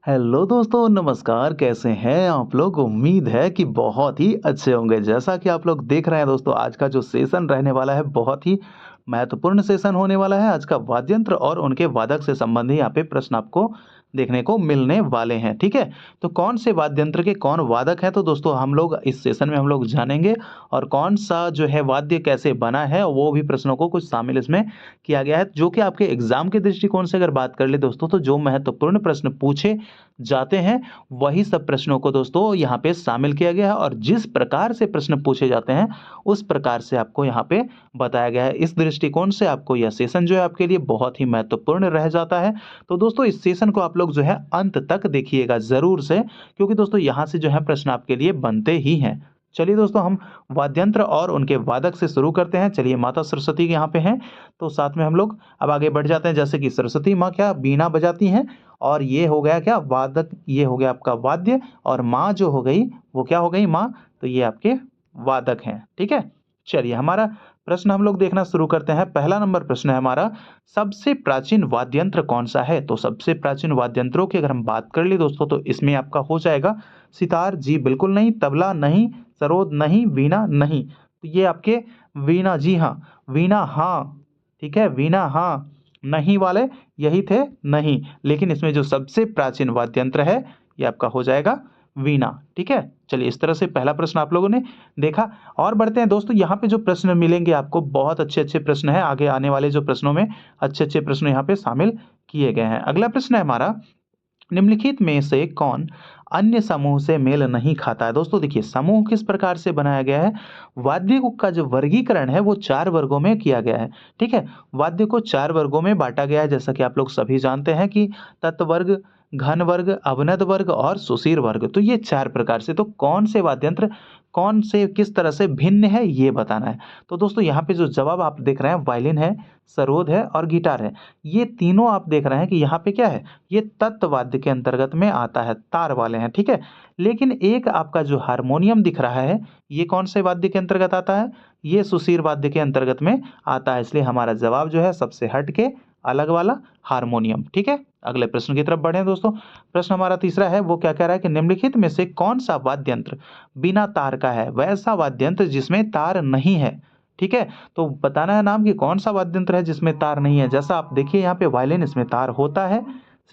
Hello दोस्तों, नमस्कार। कैसे हैं आप लोग? उम्मीद है कि बहुत ही अच्छे होंगे। जैसा कि आप लोग देख रहे हैं दोस्तों, आज का जो सेशन रहने वाला है बहुत ही महत्वपूर्ण सेशन होने वाला है। आज का वाद्य यंत्र और उनके वादक से संबंधी यहाँ पे प्रश्न आपको देखने को मिलने वाले हैं, ठीक है? तो कौन से वाद्य यंत्र के कौन वादक हैं, तो दोस्तों हम लोग इस सेशन में हम लोग जानेंगे। और कौन-सा जो है वाद्य कैसे बना है, वो भी प्रश्नों को कुछ शामिल इसमें किया गया है, जो कि आपके एग्ज़ाम के दृष्टिकोण से अगर बात कर लें दोस्तों, तो जो महत्वपूर्ण प्रश्न पूछे जाते हैं, वही सब प्रश्नों को दोस्तों यहाँ पे शामिल किया गया है। और जिस प्रकार से प्रश्न पूछे जाते हैं, उस प्रकार से आपको यहाँ पे बताया गया है। इस दृष्टिकोण से आपको यह सेशन जो है आपके लिए बहुत ही महत्वपूर्ण रह जाता है। तो दोस्तों इस सेशन को आप लोग जो है अंत तक देखिएगा ज़रूर से, क्योंकि दोस्तों यहाँ से जो है प्रश्न आपके लिए बनते ही हैं। चलिए दोस्तों, हम वाद्यंत्र और उनके वादक से शुरू करते हैं। चलिए, माता सरस्वती यहाँ पे हैं, तो साथ में हम लोग अब आगे बढ़ जाते हैं। जैसे कि सरस्वती माँ क्या बीना बजाती हैं, और ये हो गया क्या वादक, ये हो गया आपका वाद्य। और माँ जो हो गई वो क्या हो गई माँ, तो ये आपके वादक हैं, ठीक है। चलिए, हमारा प्रश्न हम लोग देखना शुरू करते हैं। पहला नंबर प्रश्न है हमारा, सबसे प्राचीन वाद्य यंत्र कौन सा है? तो सबसे प्राचीन वाद्य यंत्रों की अगर हम बात कर ले दोस्तों, तो इसमें आपका हो जाएगा सितार, जी बिल्कुल नहीं। तबला नहीं। सरोद नहीं। वीणा नहीं। तो ये आपके वीणा, जी हाँ, वीणा हाँ, ठीक है, वीणा हाँ, नहीं वाले यही थे नहीं। लेकिन इसमें जो सबसे प्राचीन वाद्य यंत्र है, ये आपका हो जाएगा वीणा, ठीक है। चलिए, इस तरह से पहला प्रश्न आप लोगों ने देखा। और बढ़ते हैं दोस्तों, यहाँ पे जो प्रश्न मिलेंगे आपको बहुत अच्छे-अच्छे प्रश्न हैं। आगे आने वाले जो प्रश्नों में अच्छे-अच्छे प्रश्न यहाँ पे शामिल किए गए हैं। अगला प्रश्न है हमारा, निम्नलिखित में से कौन अन्य समूह से मेल नहीं खाता है? दोस्तों देखिए, समूह किस प्रकार से बनाया गया है। वाद्य का जो वर्गीकरण है वो 4 वर्गों में किया गया है, ठीक है। वाद्य को 4 वर्गों में बांटा गया है, जैसा कि आप लोग सभी जानते हैं कि तत्व वर्ग, घन वर्ग, अवनद वर्ग और सुशीर वर्ग। तो ये 4 प्रकार से, तो कौन से वाद्य यंत्र कौन से किस तरह से भिन्न है, ये बताना है। तो दोस्तों यहाँ पे जो जवाब आप देख रहे हैं, वायलिन है, सरोद है और गिटार है। ये तीनों आप देख रहे हैं कि यहाँ पे क्या है, ये तत्व वाद्य के अंतर्गत में आता है, तार वाले हैं, ठीक है। लेकिन एक आपका जो हारमोनियम दिख रहा है, ये कौन से वाद्य के अंतर्गत आता है? ये सुशीर वाद्य के अंतर्गत में आता है। इसलिए हमारा जवाब जो है सबसे हट के अलग वाला हारमोनियम, ठीक है। अगले प्रश्न की तरफ बढ़े दोस्तों। प्रश्न हमारा तीसरा है, वो क्या कह रहा है कि निम्नलिखित में से कौन सा वाद्य यंत्र बिना तार का है? वैसा वाद्य यंत्र जिसमें तार नहीं है, ठीक है। तो बताना है नाम कि कौन सा वाद्य यंत्र है जिसमें तार नहीं है। जैसा आप देखिए यहाँ पे वायलिन, इसमें तार होता है,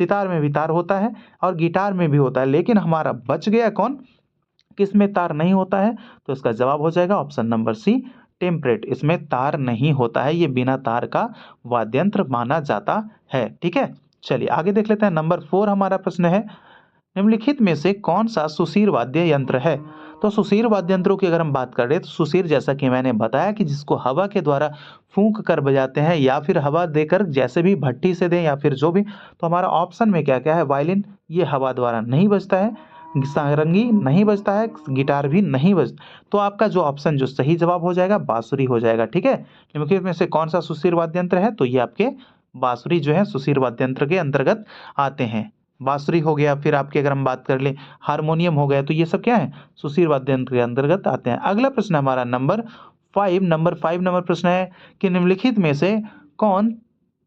सितार में भी तार होता है और गिटार में भी होता है। लेकिन हमारा बच गया कौन, किस में तार नहीं होता है? तो इसका जवाब हो जाएगा ऑप्शन नंबर सी, टेम्परेट। इसमें तार नहीं होता है, ये बिना तार का वाद्य यंत्र माना जाता है, ठीक है। चलिए आगे देख लेते हैं। नंबर 4 हमारा प्रश्न है, निम्नलिखित में से कौन सा सुशीर वाद्य यंत्र है? तो सुशीर वाद्य यंत्रों की अगर हम बात करें, तो सुशीर जैसा कि मैंने बताया कि जिसको हवा के द्वारा फूंक कर बजाते हैं, या फिर हवा देकर, जैसे भी भट्टी से दें या फिर जो भी। तो हमारा ऑप्शन में क्या क्या है, वायलिन ये हवा द्वारा नहीं बजता है, सारंगी नहीं बजता है, गिटार भी नहीं बजता। तो आपका जो ऑप्शन जो सही जवाब हो जाएगा, बांसुरी हो जाएगा, ठीक है। निम्नलिखित में से कौन सा सुशीर वाद्य यंत्र है? तो ये आपके बांसुरी जो है सुशीर वाद्य यंत्र के अंतर्गत आते हैं। बांसुरी हो गया, फिर आपकी अगर हम बात कर लें हारमोनियम हो गया, तो ये सब क्या है, सुशीर वाद्य यंत्र के अंतर्गत आते हैं। अगला प्रश्न हमारा नंबर 5 नंबर प्रश्न है कि निम्नलिखित में से कौन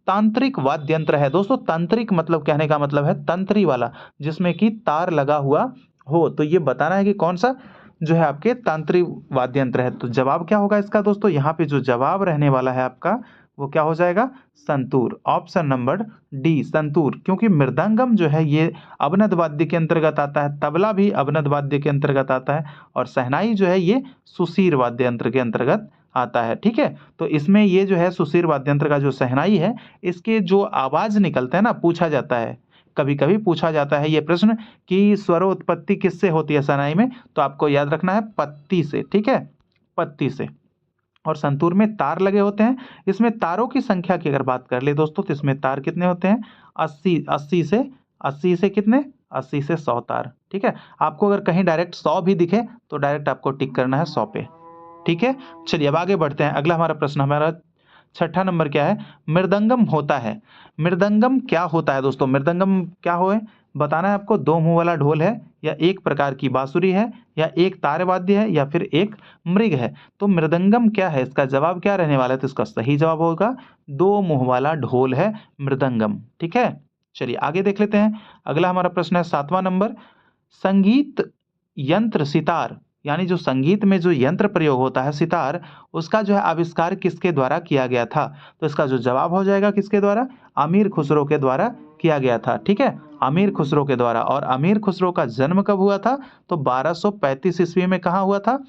तांत्रिक वाद्य यंत्र है? दोस्तों तांत्रिक मतलब, कहने का मतलब है तंत्री वाला, जिसमें कि तार लगा हुआ हो। तो ये बताना है कि कौन सा जो है आपके तांत्रिक वाद्य यंत्र है। तो जवाब क्या होगा इसका दोस्तों, यहाँ पे जो जवाब रहने वाला है आपका, वो क्या हो जाएगा, santoor. Option number D, santoor. क्योंकि मृदंगम जो है ये अवनद वाद्य के अंतर्गत आता है, तबला भी अवनद वाद्य के अंतर्गत आता है, और शहनाई जो है ये सुशीर वाद्य यंत्र के अंतर्गत आता है, ठीक है। तो इसमें ये जो है सुशीर वाद्य यंत्र का जो शहनाई है, इसके जो आवाज निकलता है ना, पूछा जाता है, कभी कभी पूछा जाता है ये प्रश्न कि स्वरोत्पत्ति किससे होती है शहनाई में? तो आपको याद रखना है पत्ती से, ठीक है, पत्ती से। और संतूर में तार लगे होते हैं। इसमें तारों की संख्या की अगर बात कर ले दोस्तों, तो इसमें तार कितने होते हैं, 80 से कितने, 80 से 100 तार, ठीक है। आपको अगर कहीं डायरेक्ट 100 भी दिखे, तो डायरेक्ट आपको टिक करना है 100 पे, ठीक है। चलिए अब आगे बढ़ते हैं। अगला हमारा प्रश्न, हमारा छठा नंबर क्या है, मृदंगम होता है। मृदंगम क्या होता है दोस्तों? मृदंगम क्या हो है बताना है आपको। 2 मुंह वाला ढोल है, या एक प्रकार की बांसुरी है, या एक तार वाद्य है, या फिर एक मृग है। तो मृदंगम क्या है, इसका जवाब क्या रहने वाला है? तो इसका सही जवाब होगा 2 मुंह वाला ढोल है मृदंगम, ठीक है। चलिए आगे देख लेते हैं। अगला हमारा प्रश्न है 7वां नंबर, संगीत यंत्र सितार, यानी जो संगीत में जो यंत्र प्रयोग होता है सितार, उसका जो है आविष्कार किसके द्वारा किया गया था? तो इसका जो जवाब हो जाएगा किसके द्वारा? अमीर खुसरो के द्वारा किया गया था। ठीक है, अमीर खुसरो के द्वारा। और अमीर खुसरो का जन्म कब हुआ था? तो 1235 ईस्वी में कहाँ हुआ था?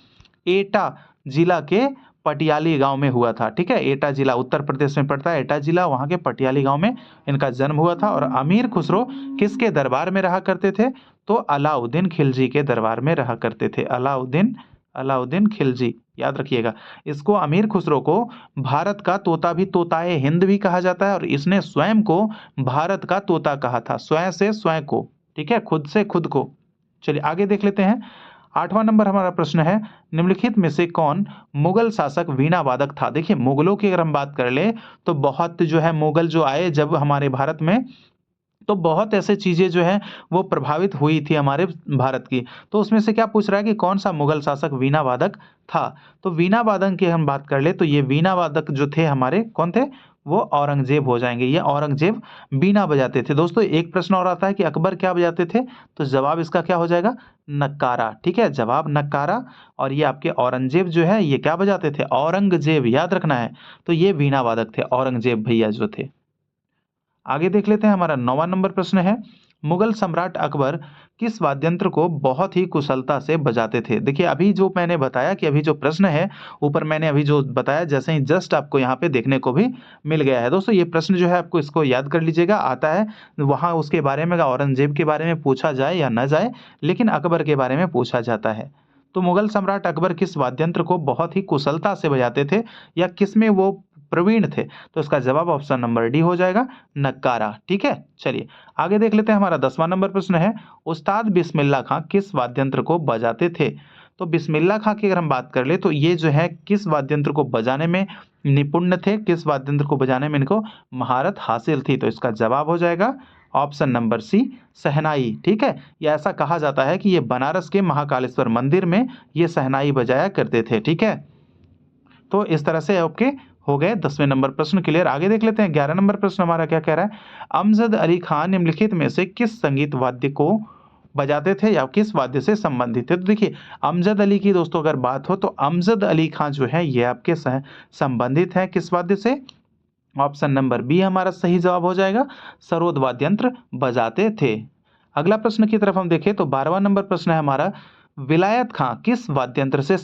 एटा जिला के पटियाली गांव में हुआ था। ठीक है, एटा जिला उत्तर प्रदेश में पड़ता है, एटा जिला, वहां के पटियाली गांव में इनका जन्म हुआ था। और अमीर खुसरो किसके दरबार में रहा करते थे? तो अलाउद्दीन खिलजी के दरबार में रहा करते थे। अलाउद्दीन अलाउद्दीन खिलजी, याद रखिएगा। इसको अमीर खुसरो को भारत का तोता भी, तोताए हिंद भी कहा जाता है, और इसने स्वयं को भारत का तोता कहा था। स्वयं से स्वयं को, ठीक है, खुद से खुद को। चलिए आगे देख लेते हैं। 8वां नंबर हमारा प्रश्न है, निम्नलिखित में से कौन मुगल शासक वीणा वादक था? देखिए मुगलों की अगर हम बात कर ले तो बहुत जो है मुगल जो आए जब हमारे भारत में, तो बहुत ऐसे चीज़ें जो हैं वो प्रभावित हुई थी हमारे भारत की। तो उसमें से क्या पूछ रहा है कि कौन सा मुगल शासक वीणा वादक था? तो वीणा वादक की हम बात कर ले तो ये वीणा वादक जो थे हमारे, कौन थे? वो औरंगजेब हो जाएंगे। ये औरंगजेब बीना बजाते थे। दोस्तों एक प्रश्न और आता है कि अकबर क्या बजाते थे? तो जवाब इसका क्या हो जाएगा? नक्कारा। ठीक है, जवाब नक्कारा। और ये आपके औरंगजेब जो है ये क्या बजाते थे? औरंगजेब, याद रखना है। तो ये वीणा वादक थे, औरंगजेब भैया जो थे। आगे देख लेते हैं। हमारा 9वां नंबर प्रश्न है, मुगल सम्राट अकबर किस वाद्यंत्र को बहुत ही कुशलता से बजाते थे? देखिए अभी जो मैंने बताया कि अभी जो प्रश्न है ऊपर मैंने अभी जो बताया, जैसे ही जस्ट आपको यहाँ पे देखने को भी मिल गया है। दोस्तों ये प्रश्न जो है आपको इसको याद कर लीजिएगा, आता है वहाँ उसके बारे में, औरंगजेब के बारे में पूछा जाए या ना जाए, लेकिन अकबर के बारे में पूछा जाता है। तो मुगल सम्राट अकबर किस वाद्यंत्र को बहुत ही कुशलता से बजाते थे, या किसमें वो प्रवीण थे? तो इसका जवाब ऑप्शन नंबर डी हो जाएगा, नक्कारा। ठीक है, चलिए आगे देख लेते हैं। हमारा 10वां नंबर प्रश्न है, उस्ताद बिस्मिल्लाह खां किस वाद्यंत्र को बजाते थे? तो बिस्मिल्लाह खां की अगर हम बात कर ले तो ये जो है किस वाद्यंत्र को बजाने में निपुण थे, किस वाद्यंत्र को बजाने में इनको महारत हासिल थी? तो इसका जवाब हो जाएगा ऑप्शन नंबर सी, शहनाई। ठीक है, ये ऐसा कहा जाता है कि ये बनारस के महाकालेश्वर मंदिर में ये शहनाई बजाया करते थे। ठीक है, तो इस तरह से आपके हो गए 10वें नंबर प्रश्न क्लियर। आगे देख लेते हैं। 11 नंबर प्रश्न हमारा क्या कह रहा है, अमजद अली खान निम्नलिखित में से किस संगीत वाद्य को बजाते थे या किस वाद्य से संबंधित थे? तो देखिए अमजद अली की दोस्तों अगर बात हो तो अमजद अली खान जो है ये आपके संबंधित है किस वाद्य से? ऑप्शन नंबर बी हमारा सही जवाब हो जाएगा, सरोद वाद्यंत्र बजाते थे। अगला प्रश्न की तरफ हम देखें तो 12वां नंबर प्रश्न है हमारा, विलायत खां किस वाद्यंत्र से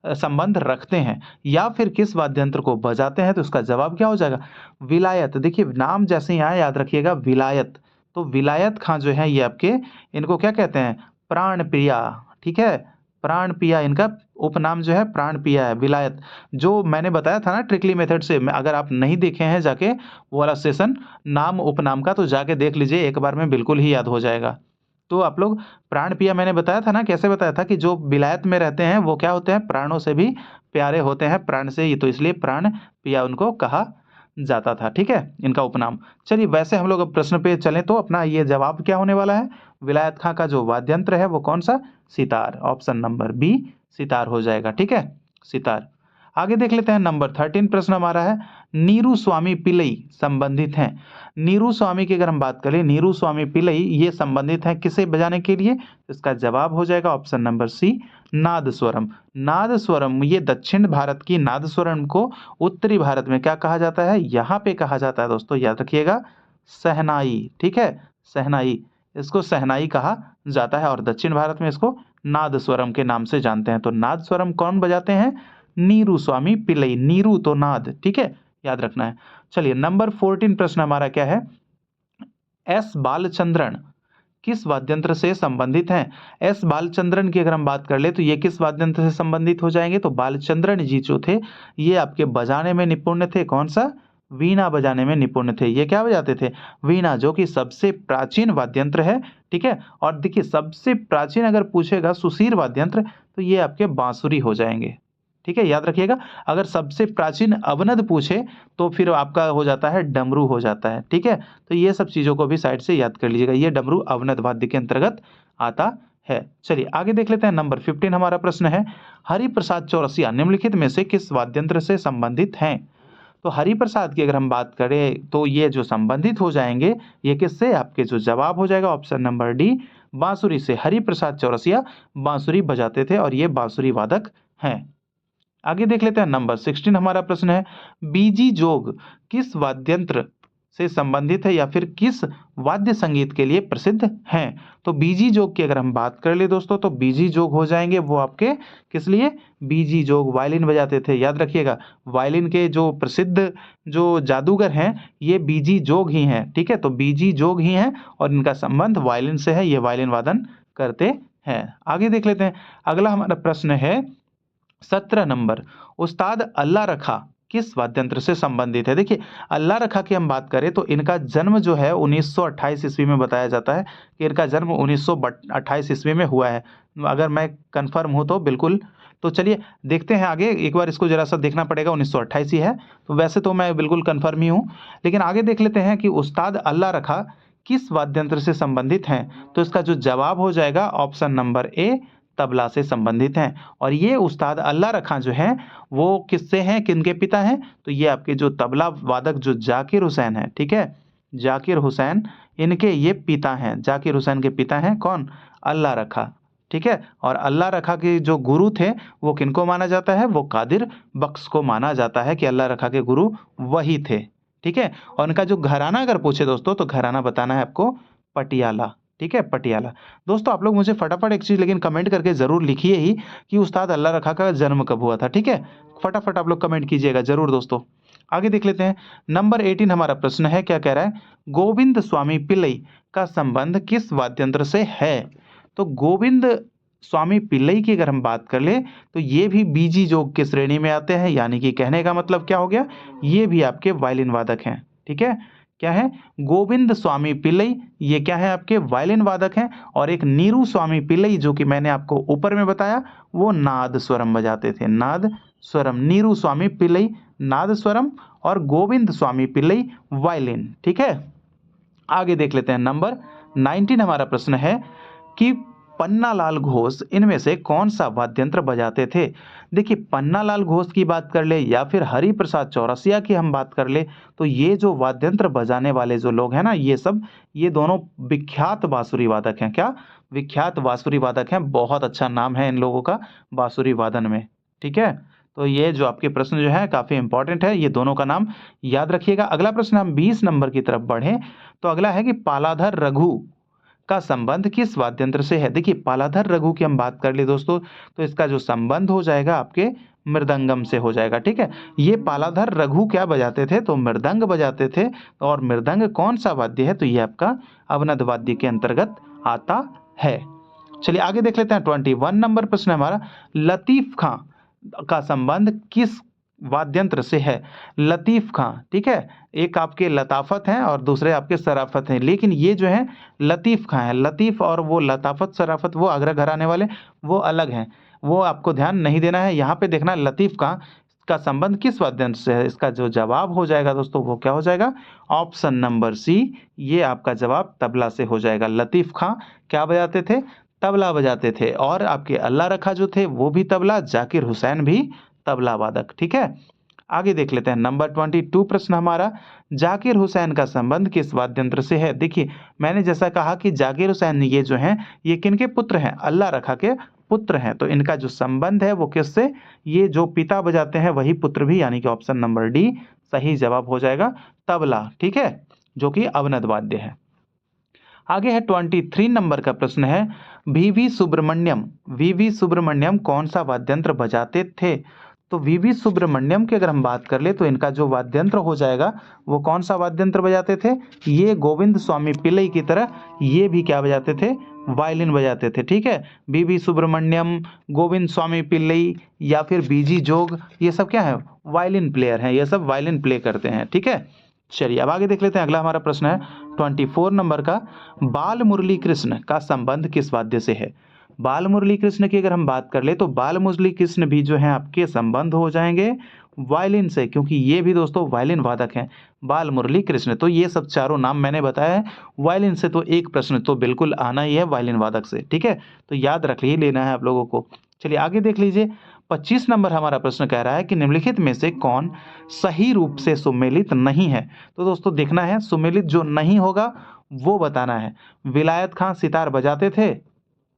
संबंध रखते हैं या फिर किस वाद्यंत्र को बजाते हैं? तो इसका जवाब क्या हो जाएगा? विलायत। देखिए नाम जैसे ही आया याद रखिएगा विलायत। तो विलायत खां जो है ये आपके, इनको क्या कहते हैं? प्राण प्रिया। ठीक है, प्राण पिया इनका उपनाम जो है, प्राण पिया है विलायत। जो मैंने बताया था ना ट्रिकली मेथड से, अगर आप नहीं देखे हैं जाके वो वाला सेशन नाम उपनाम का, तो जाके देख लीजिए, एक बार में बिल्कुल ही याद हो जाएगा। तो आप लोग प्राण पिया मैंने बताया था ना, कैसे बताया था कि जो विलायत में रहते हैं वो क्या होते हैं? प्राणों से भी प्यारे होते हैं, प्राण से ही, तो इसलिए प्राण पिया उनको कहा जाता था। ठीक है, इनका उपनाम। चलिए वैसे हम लोग अब प्रश्न पे चलें तो अपना ये जवाब क्या होने वाला है? विलायत खां का जो वाद्यंत्र है वो कौन सा? Sitar. Option number B sitar हो जाएगा। ठीक है, सितार। आगे देख लेते हैं। नंबर 13 प्रश्न हमारा है, नीरू स्वामी पिल्लई संबंधित हैं। नीरू स्वामी की अगर हम बात करें, नीरू स्वामी पिल्लई ये संबंधित हैं किसे बजाने के लिए? इसका जवाब हो जाएगा option number C, nadaswaram. Nadaswaram ये दक्षिण भारत की नादस्वरम को उत्तरी भारत में क्या कहा जाता है? यहाँ पे कहा जाता है दोस्तों, याद रखिएगा, शहनाई। ठीक है, शहनाई, इसको शहनाई कहा जाता है और दक्षिण भारत में इसको नादस्वरम के नाम से जानते हैं। तो नादस्वरम कौन बजाते हैं? नीरू स्वामी पिल्लई। नीरू तो नाद। ठीक है, याद रखना है। चलिए नंबर 14 प्रश्न हमारा क्या है, एस बालचंद्रन किस वाद्यंत्र से संबंधित हैं? एस बालचंद्रन की अगर हम बात कर ले तो ये किस वाद्यंत्र से संबंधित हो जाएंगे? तो बालचंद्रन जी जो थे ये आपके बजाने में निपुण थे। कौन सा? वीणा बजाने में निपुण थे। ये क्या बजाते थे? वीणा, जो कि सबसे प्राचीन वाद्यंत्र है। ठीक है, और देखिए सबसे प्राचीन अगर पूछेगा सुशीर वाद्यंत्र तो ये आपके बांसुरी हो जाएंगे। ठीक है, याद रखिएगा। अगर सबसे प्राचीन अवनद पूछे तो फिर आपका हो जाता है डमरू हो जाता है। ठीक है, तो ये सब चीज़ों को भी साइड से याद कर लीजिएगा, ये डमरू अवनद वाद्य के अंतर्गत आता है। चलिए आगे देख लेते हैं। नंबर 15 हमारा प्रश्न है, हरिप्रसाद चौरसिया निम्नलिखित में से किस वाद्यंत्र से संबंधित हैं? तो हरिप्रसाद की अगर हम बात करें तो ये जो संबंधित हो जाएंगे, ये किससे, आपके जो जवाब हो जाएगा ऑप्शन नंबर डी, बांसुरी से। हरिप्रसाद चौरसिया बांसुरी बजाते थे और ये बांसुरी वादक हैं। आगे देख लेते हैं नंबर 16 हमारा प्रश्न है, बीजी जोग किस वाद्यंत्र से संबंधित है या फिर किस वाद्य संगीत के लिए प्रसिद्ध हैं। तो बीजी जोग की अगर हम बात कर ले दोस्तों, तो बीजी जोग हो जाएंगे वो आपके किस लिए, बीजी जोग वायलिन बजाते थे, याद रखिएगा वायलिन के जो प्रसिद्ध जो जादूगर हैं ये बीजी जोग ही हैं, ठीक है। तो बीजी जोग ही हैं और इनका संबंध वायलिन से है, ये वायलिन वादन करते हैं। आगे देख लेते हैं, अगला हमारा प्रश्न है 17 नंबर, उस्ताद अल्लाह रखा किस वाद्यंत्र से संबंधित है। देखिए अल्लाह रखा की हम बात करें तो इनका जन्म जो है 1928 ईस्वी में बताया जाता है कि इनका जन्म 1928 ईस्वी में हुआ है। अगर मैं कंफर्म हूँ तो बिल्कुल, तो चलिए देखते हैं आगे, एक बार इसको जरा सा देखना पड़ेगा, 1928 ही है, तो वैसे तो मैं बिल्कुल कंफर्म ही हूँ, लेकिन आगे देख लेते हैं कि उस्ताद अल्लाह रखा किस वाद्यंत्र से संबंधित हैं। तो इसका जो जवाब हो जाएगा ऑप्शन नंबर ए, तबला से संबंधित हैं। और ये उस्ताद अल्लाह रखा जो हैं वो किससे हैं, किनके पिता हैं, तो ये आपके जो तबला वादक जो जाकिर हुसैन है, ठीक है, जाकिर हुसैन इनके ये पिता हैं, जाकिर हुसैन के पिता हैं कौन, अल्लाह रखा, ठीक है। और अल्लाह रखा के जो गुरु थे वो किनको माना जाता है, वो कादिर बख्श को माना जाता है कि अल्लाह रखा के गुरु वही थे, ठीक है। और उनका जो घराना अगर पूछे दोस्तों, तो घराना बताना है आपको पटियाला, ठीक है, पटियाला। दोस्तों आप लोग मुझे फटाफट एक चीज़ लेकिन कमेंट करके ज़रूर लिखिए ही कि उस्ताद अल्लाह रखा का जन्म कब हुआ था, ठीक है। फटाफट आप लोग कमेंट कीजिएगा ज़रूर दोस्तों। आगे देख लेते हैं, नंबर 18 हमारा प्रश्न है, क्या कह रहा है, गोविंद स्वामी पिल्लई का संबंध किस वाद्यंत्र से है। तो गोविंद स्वामी पिल्लई की अगर हम बात कर ले तो ये भी बीजी जोग की श्रेणी में आते हैं, यानी कि कहने का मतलब क्या हो गया, ये भी आपके वायलिन वादक हैं, ठीक है। क्या है, गोविंद स्वामी पिल्लई ये क्या है, आपके वायलिन वादक हैं। और एक नीरू स्वामी पिल्लई जो कि मैंने आपको ऊपर में बताया वो नाद स्वरम बजाते थे, नाद स्वरम, नीरू स्वामी पिल्लई नाद स्वरम और गोविंद स्वामी पिल्लई वायलिन, ठीक है। आगे देख लेते हैं, नंबर 19 हमारा प्रश्न है कि पन्नालाल घोष इनमें से कौन सा वाद्यंत्र बजाते थे। देखिए पन्नालाल घोष की बात कर ले या फिर हरिप्रसाद चौरसिया की हम बात कर ले, तो ये जो वाद्यंत्र बजाने वाले जो लोग हैं ना, ये सब ये दोनों विख्यात बांसुरी वादक हैं। क्या, विख्यात बांसुरी वादक हैं, बहुत अच्छा नाम है इन लोगों का बांसुरी वादन में, ठीक है। तो ये जो आपके प्रश्न जो है काफ़ी इंपॉर्टेंट है, ये दोनों का नाम याद रखिएगा। अगला प्रश्न हम 20 नंबर की तरफ बढ़ें तो अगला है कि पालाधर रघु का संबंध किस वाद्यंत्र से है। देखिए पालाधर रघु की हम बात कर ले दोस्तों, तो इसका जो संबंध हो जाएगा आपके मृदंगम से हो जाएगा, ठीक है। ये पालाधर रघु क्या बजाते थे, तो मृदंग बजाते थे। और मृदंग कौन सा वाद्य है, तो ये आपका अवनद वाद्य के अंतर्गत आता है। चलिए आगे देख लेते हैं, 21 नंबर प्रश्न है हमारा, लतीफ खां का संबंध किस वाद्यंत्र से है। लतीफ खां, ठीक है, एक आपके लताफत हैं और दूसरे आपके सराफत हैं, लेकिन ये जो है लतीफ खां है। लतीफ और वो लताफत सराफत वो आगरा घराने वाले वो अलग हैं, वो आपको ध्यान नहीं देना है। यहाँ पे देखना लतीफ खां का संबंध किस वाद्यंत्र से है। इसका जो जवाब हो जाएगा दोस्तों वो क्या हो जाएगा, ऑप्शन नंबर सी, ये आपका जवाब तबला से हो जाएगा। लतीफ खां क्या बजाते थे, तबला बजाते थे। और आपके अल्लाह रखा जो थे वो भी तबला, जाकिर हुसैन भी तबला वादक, ठीक है। आगे देख लेते हैं, नंबर 22 प्रश्न हमारा, जाकिर हुसैन का संबंध किस वाद्यंत्र से है। देखिए मैंने जैसा कहा कि जाकिर हुसैन ये जो हैं ये किनके पुत्र हैं, अल्लाह रखा के पुत्र हैं, तो इनका जो संबंध है वो किससे, ये जो पिता बजाते हैं वही पुत्र भी, यानी कि ऑप्शन नंबर डी सही जवाब हो जाएगा, तबला, ठीक है, जो कि अवनद वाद्य है। आगे है 23 नंबर का प्रश्न है, वीवी सुब्रमण्यम कौन सा वाद्यंत्र बजाते थे। तो वीवी सुब्रमण्यम की अगर हम बात कर ले तो इनका जो वाद्यंत्र हो जाएगा वो कौन सा वाद्यंत्र बजाते थे, ये गोविंद स्वामी पिल्लई की तरह ये भी क्या बजाते थे, वायलिन बजाते थे, ठीक है। वीवी सुब्रमण्यम, गोविंद स्वामी पिल्लई या फिर बीजी जोग, ये सब क्या है, वायलिन प्लेयर हैं, ये सब वायलिन प्ले करते हैं, ठीक है। चलिए अब आगे देख लेते हैं, अगला हमारा प्रश्न है 24 नंबर का, बाल मुरली कृष्ण का संबंध किस वाद्य से है। बाल मुरली कृष्ण की अगर हम बात कर ले तो बाल मुरली कृष्ण भी जो है आपके संबंध हो जाएंगे वायलिन से, क्योंकि ये भी दोस्तों वायलिन वादक हैं, बाल मुरली कृष्ण। तो ये सब चारों नाम मैंने बताया है वायलिन से, तो एक प्रश्न तो बिल्कुल आना ही है वायलिन वादक से, ठीक है, तो याद रख ही लेना है आप लोगों को। चलिए आगे देख लीजिए, 25 नंबर हमारा प्रश्न कह रहा है कि निम्नलिखित में से कौन सही रूप से सुमेलित नहीं है। तो दोस्तों देखना है, सुमेलित जो नहीं होगा वो बताना है। विलायत खां सितार बजाते थे,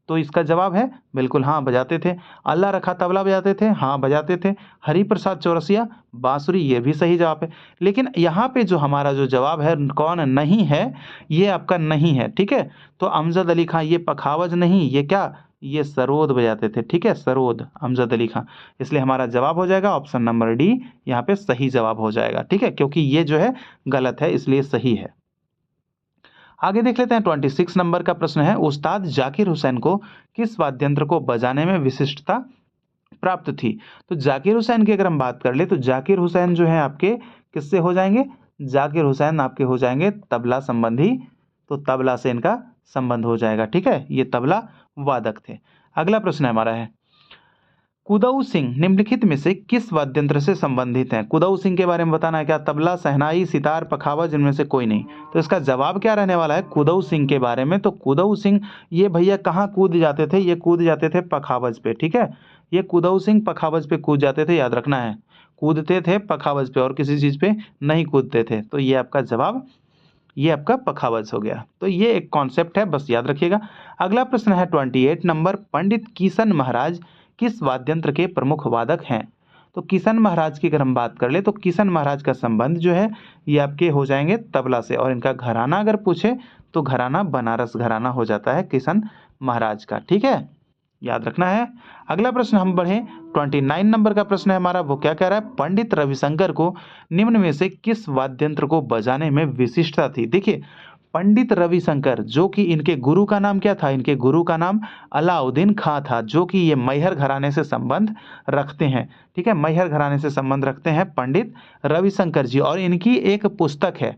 तो इसका जवाब है बिल्कुल हाँ बजाते थे। अल्लाह रखा तबला बजाते थे, हाँ बजाते थे। हरिप्रसाद चौरसिया बांसुरी, ये भी सही जवाब है। लेकिन यहाँ पे जो हमारा जो जवाब है कौन नहीं है, ये आपका नहीं है, ठीक है। तो अमजद अली खां ये पखावज नहीं, ये क्या, ये सरोद बजाते थे, ठीक है, सरोद, अमजद अली खां। इसलिए हमारा जवाब हो जाएगा ऑप्शन नंबर डी, यहाँ पे सही जवाब हो जाएगा, ठीक है, क्योंकि ये जो है गलत है इसलिए सही है। आगे देख लेते हैं 26 नंबर का प्रश्न है, उस्ताद जाकिर हुसैन को किस वाद्ययंत्र को बजाने में विशिष्टता प्राप्त थी। तो जाकिर हुसैन की अगर हम बात कर ले तो जाकिर हुसैन जो है आपके किससे हो जाएंगे, जाकिर हुसैन आपके हो जाएंगे तबला संबंधी, तो तबला से इनका संबंध हो जाएगा, ठीक है, ये तबला वादक थे। अगला प्रश्न हमारा है, कुदऊ सिंह निम्नलिखित में से किस वाद्यंत्र से संबंधित हैं। कुदऊ सिंह के बारे में बताना है, क्या तबला, शहनाई, सितार, पखावज, इनमें से कोई नहीं। तो इसका जवाब क्या रहने वाला है कुदऊ सिंह के बारे में। तो कुदऊ सिंह ये भैया कहाँ कूद जाते थे, ये कूद जाते थे पखावज पे, ठीक है, ये कुदऊ सिंह पखावज पे कूद जाते थे, याद रखना है, कूदते थे पखावज पे और किसी चीज पे नहीं कूदते थे। तो ये आपका जवाब, ये आपका पखावज हो गया। तो ये एक कॉन्सेप्ट है, बस याद रखिएगा। अगला प्रश्न है 28 नंबर, पंडित किशन महाराज किस वाद्यंत्र के प्रमुख वादक हैं। तो किशन महाराज की अगर हम बात कर ले तो किशन महाराज का संबंध जो है ये आपके हो जाएंगे तबला से, और इनका घराना अगर पूछे तो घराना बनारस घराना हो जाता है किशन महाराज का, ठीक है, याद रखना है। अगला प्रश्न हम बढ़े, 29 नंबर का प्रश्न है हमारा, वो क्या कह रहा है, पंडित रविशंकर को निम्न में से किस वाद्यंत्र को बजाने में विशिष्टता थी। देखिए पंडित रविशंकर जो कि इनके गुरु का नाम क्या था, इनके गुरु का नाम अलाउद्दीन खां था, जो कि ये मैहर घराने से संबंध रखते हैं, ठीक है, मैहर घराने से संबंध रखते हैं पंडित रविशंकर जी। और इनकी एक पुस्तक है,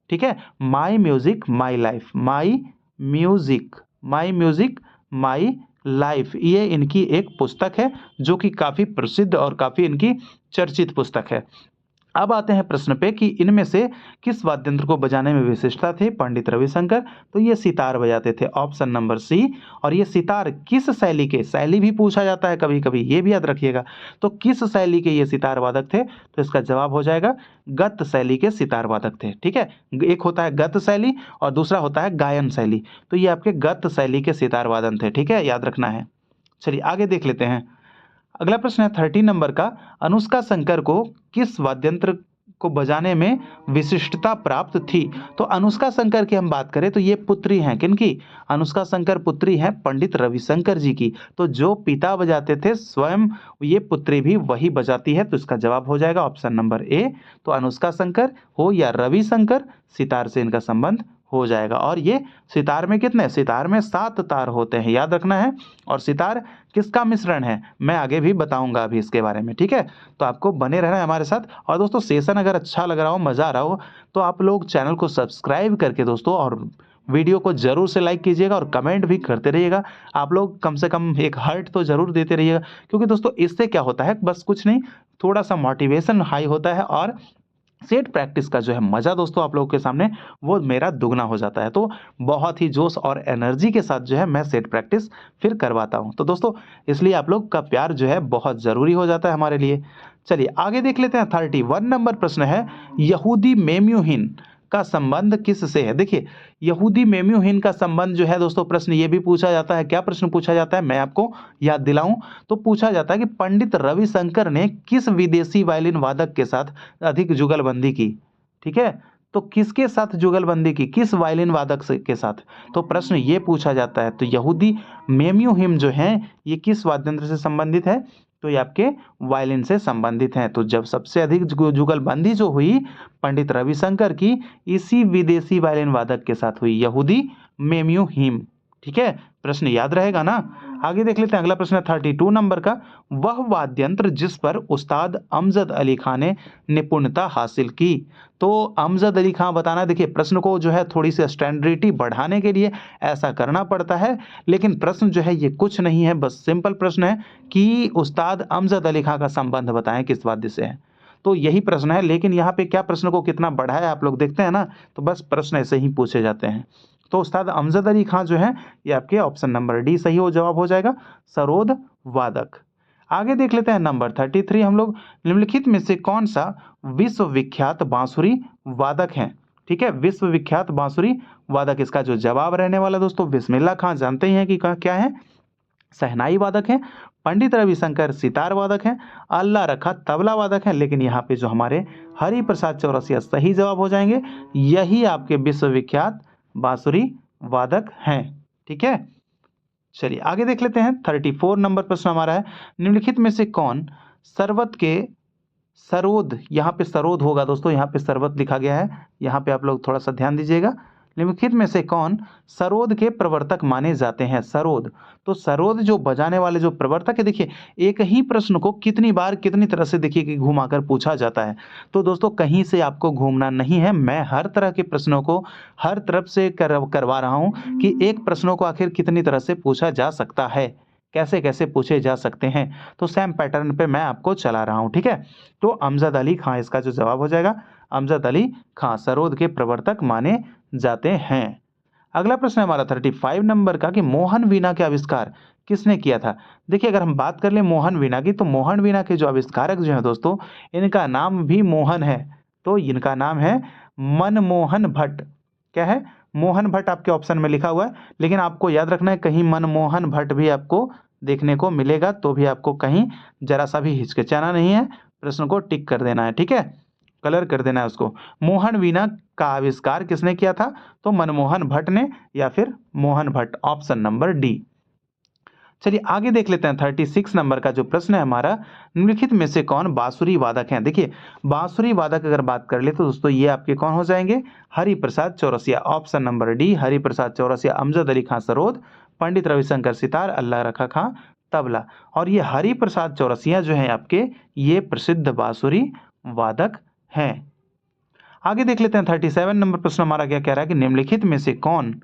ठीक है, my music my life, my music my music my life, ये इनकी एक पुस्तक है जो कि काफी प्रसिद्ध और काफी इनकी चर्चित पुस्तक है। अब आते हैं प्रश्न पे कि इनमें से किस वाद्यंत्र को बजाने में विशेषता थी पंडित रविशंकर। तो ये सितार बजाते थे, ऑप्शन नंबर सी। और ये सितार किस शैली के, शैली भी पूछा जाता है कभी कभी, ये भी याद रखिएगा। तो किस शैली के ये सितार वादक थे, तो इसका जवाब हो जाएगा गत शैली के सितार वादक थे, ठीक है। एक होता है गत शैली और दूसरा होता है गायन शैली, तो ये आपके गत शैली के सितार वादन थे, ठीक है, याद रखना है। चलिए आगे देख लेते हैं। अगला प्रश्न है 30 नंबर का, अनुष्का शंकर को किस वाद्यंत्र को बजाने में विशिष्टता प्राप्त थी। तो अनुष्का शंकर की हम बात करें तो ये पुत्री हैं किनकी, अनुष्का शंकर पुत्री हैं पंडित रविशंकर जी की। तो जो पिता बजाते थे स्वयं ये पुत्री भी वही बजाती है, तो इसका जवाब हो जाएगा ऑप्शन नंबर ए। तो अनुष्का शंकर हो या रविशंकर, सितार से इनका संबंध हो जाएगा। और ये सितार में कितने, सितार में 7 तार होते हैं, याद रखना है। और सितार किसका मिश्रण है, मैं आगे भी बताऊंगा अभी इसके बारे में, ठीक है। तो आपको बने रहना है हमारे साथ। और दोस्तों सेशन अगर अच्छा लग रहा हो, मज़ा आ रहा हो, तो आप लोग चैनल को सब्सक्राइब करके दोस्तों और वीडियो को जरूर से लाइक कीजिएगा और कमेंट भी करते रहिएगा। आप लोग कम से कम एक हार्ट तो जरूर देते रहिएगा, क्योंकि दोस्तों इससे क्या होता है, बस कुछ नहीं, थोड़ा सा मोटिवेशन हाई होता है और सेट प्रैक्टिस का जो है मज़ा दोस्तों आप लोगों के सामने वो मेरा दुगना हो जाता है। तो बहुत ही जोश और एनर्जी के साथ जो है मैं सेट प्रैक्टिस फिर करवाता हूं। तो दोस्तों इसलिए आप लोग का प्यार जो है बहुत ज़रूरी हो जाता है हमारे लिए। चलिए आगे देख लेते हैं। 31 नंबर प्रश्न है, यहूदी मेम्यूहिन का संबंध किस से है। देखिए यहूदी मेम्यूहिन का संबंध जो है दोस्तों, प्रश्न ये भी पूछा जाता है, क्या प्रश्न पूछा जाता है मैं आपको याद दिलाऊं, तो पूछा जाता है कि पंडित रविशंकर ने किस विदेशी वायलिन वादक के साथ अधिक जुगलबंदी की, ठीक है। तो किसके साथ जुगलबंदी की, किस वायलिन वादक के साथ, तो प्रश्न ये पूछा जाता है। तो यहूदी मेम्यूहिम जो है ये किस वाद्यंत्र से संबंधित है, तो ये आपके वायलिन से संबंधित हैं। तो जब सबसे अधिक जुगलबंदी जो हुई पंडित रविशंकर की, इसी विदेशी वायलिन वादक के साथ हुई, यहूदी मेम्यूहिम, ठीक है, प्रश्न याद रहेगा ना। आगे देख लेते हैं। अगला प्रश्न है 32 नंबर का, वह वाद्यंत्र जिस पर उस्ताद अमजद अली खां ने निपुणता हासिल की। तो अमजद अली खां बताना, देखिए प्रश्न को जो है थोड़ी सी स्टैंडर्डिटी बढ़ाने के लिए ऐसा करना पड़ता है, लेकिन प्रश्न जो है ये कुछ नहीं है, बस सिंपल प्रश्न है कि उस्ताद अमजद अली खां का संबंध बताएं किस वाद्य से है। तो यही प्रश्न है, लेकिन यहाँ पे क्या प्रश्न को कितना बढ़ाया आप लोग देखते हैं ना, तो बस प्रश्न ऐसे ही पूछे जाते हैं। तो उस्ताद अमजद अली खां जो है ये आपके ऑप्शन नंबर डी सही हो जवाब हो जाएगा, सरोद वादक। आगे देख लेते हैं नंबर 33 हम लोग, निम्नलिखित में से कौन सा विश्वविख्यात बांसुरी वादक है? ठीक है, विश्वविख्यात बांसुरी वादक, इसका जो जवाब रहने वाला दोस्तों बिस्मिल्लाह खां, जानते ही हैं कि क्या है, शहनाई वादक है, पंडित रविशंकर सितार वादक है, अल्लाह रखा तबला वादक है। लेकिन यहाँ पे जो हमारे हरिप्रसाद चौरसिया सही जवाब हो जाएंगे, यही आपके विश्वविख्यात बांसुरी वादक हैं। ठीक है, चलिए आगे देख लेते हैं। 34 नंबर प्रश्न हमारा है, निम्नलिखित में से कौन सरवत के सरोद, यहाँ पे सरोद होगा दोस्तों, यहाँ पे सरवत लिखा गया है, यहाँ पे आप लोग थोड़ा सा ध्यान दीजिएगा। निम्नलिखित में से कौन सरोद के प्रवर्तक माने जाते हैं? सरोद, तो सरोद जो बजाने वाले जो प्रवर्तक है, देखिए एक ही प्रश्न को कितनी बार कितनी तरह से देखिए कि घुमाकर पूछा जाता है। तो दोस्तों कहीं से आपको घूमना नहीं है, मैं हर तरह के प्रश्नों को हर तरफ से करवा रहा हूँ कि एक प्रश्नों को आखिर कितनी तरह से पूछा जा सकता है, कैसे कैसे पूछे जा सकते हैं, तो सेम पैटर्न पे मैं आपको चला रहा हूं। ठीक है, तो अमजद अली खां इसका जो जवाब हो जाएगा, अमजद अली खां सरोद के प्रवर्तक माने जाते हैं। अगला प्रश्न है हमारा 35 नंबर का कि मोहन वीणा के आविष्कार किसने किया था? देखिए अगर हम बात कर ले मोहन वीणा की, तो मोहन वीणा के जो आविष्कारक जो है दोस्तों, इनका नाम भी मोहन है, तो इनका नाम है मनमोहन भट्ट। क्या है? मोहन भट्ट आपके ऑप्शन में लिखा हुआ है, लेकिन आपको याद रखना है कहीं मनमोहन भट्ट भी आपको देखने को मिलेगा तो भी आपको कहीं जरा सा भी हिचकिचाना नहीं है, प्रश्न को टिक कर देना है। ठीक है, कलर कर देना है उसको। मोहन वीणा का आविष्कार किसने किया था? तो मनमोहन भट्ट ने, या फिर Mohan Bhatt, option number D. चलिए आगे देख लेते हैं 36 नंबर का जो प्रश्न है हमारा, निम्नलिखित में से कौन बांसुरी वादक हैं? देखिए बांसुरी वादक अगर बात कर ले तो दोस्तों ये आपके कौन हो जाएंगे? Hariprasad Chaurasia, option number D, Hariprasad Chaurasia, Amjad Ali Khan sarod, Pandit Ravi Shankar sitar, Allah Rakha Khan tabla. और ये हरिप्रसाद चौरसिया जो है आपके, ये प्रसिद्ध बांसुरी वादक हैं। आगे देख लेते हैं 37 नंबर प्रश्न हमारा क्या कह रहा है कि निम्नलिखित में से कौन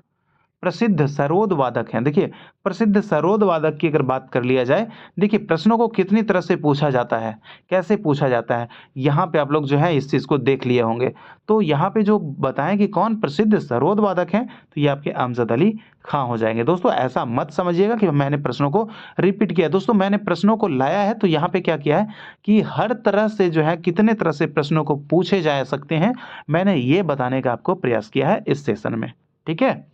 प्रसिद्ध सरोद वादक हैं? देखिए प्रसिद्ध सरोद वादक की अगर बात कर लिया जाए, देखिए प्रश्नों को कितनी तरह से पूछा जाता है, कैसे पूछा जाता है, यहाँ पे आप लोग जो है इस चीज़ को देख लिए होंगे। तो यहाँ पे जो बताएं कि कौन प्रसिद्ध सरोद वादक हैं, तो ये आपके अमजद अली खां हो जाएंगे। दोस्तों ऐसा मत समझिएगा कि मैंने प्रश्नों को रिपीट किया, दोस्तों मैंने प्रश्नों को लाया है तो यहाँ पे क्या किया है कि हर तरह से जो है कितने तरह से प्रश्नों को पूछे जा सकते हैं, मैंने ये बताने का आपको प्रयास किया है इस सेशन में। ठीक है,